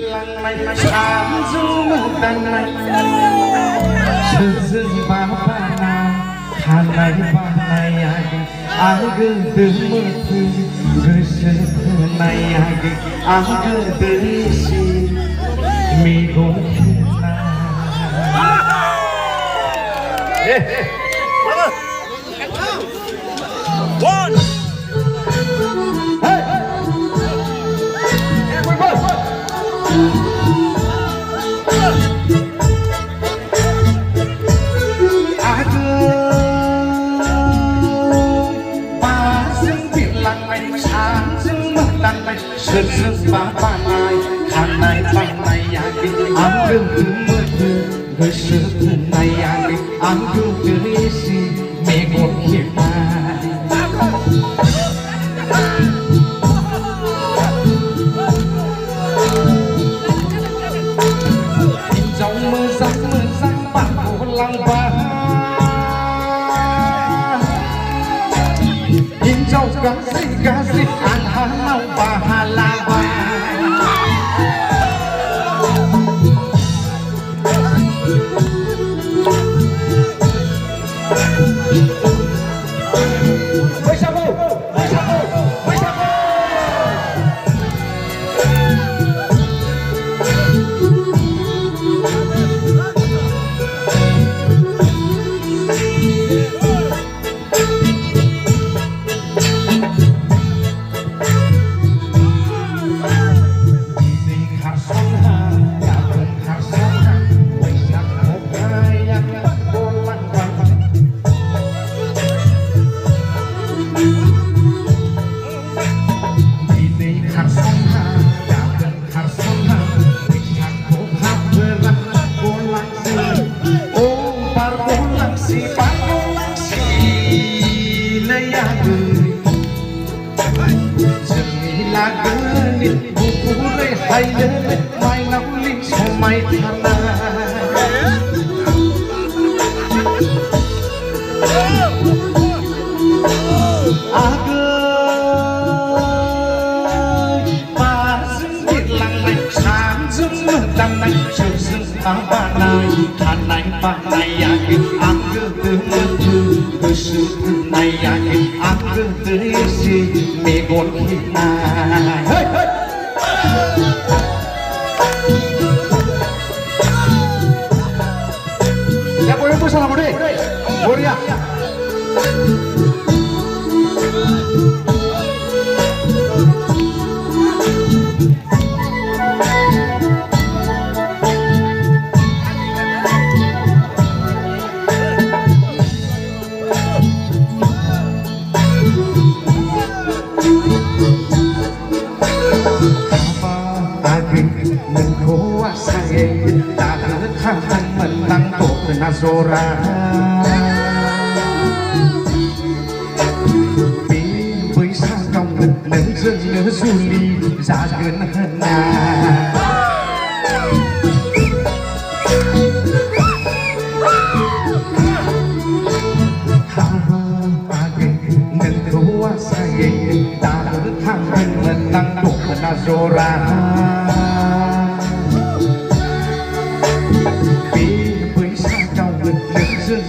lăng này sáng du đằng này sương ba na hà này ba này ai gửi từ mơ thư gửi sương này ai gửi từ si mi gối One. hey sương sương ba này hàng này bằng này ăn gừng từ mưa thư người sương này ăn gừng từ si mẹ còn hiệp trong mưa răng bạn của lăng ba in trong cá gì ăn hà nâu và hà la ba hay đến mai nắng linh sau mai than ba dưng biệt lặng này sáng dưng đằng này chiều dưng ba này than ba này ăn gương từ mưa thư từ sự này ăn gương từ gì mẹ còn khi ai ya podemos empezar a morir. Gloria. Mình đang tổ từ Nazora vì với sang trong nâng dưng nhớ du ly ra gần hơn nâng thua say ta được thang mình đang tổ từ Nazora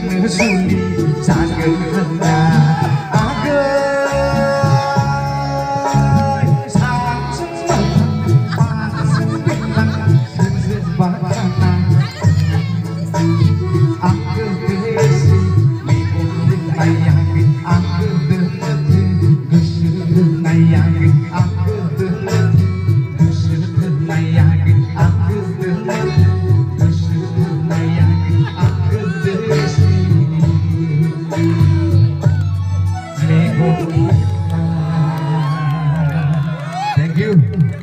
nửa du ly ra gần hơn sáng sớm ba sương biết lặng sương ba na cứ gì mi buồn tay cứ cứ sương này cứ sương này Thank you.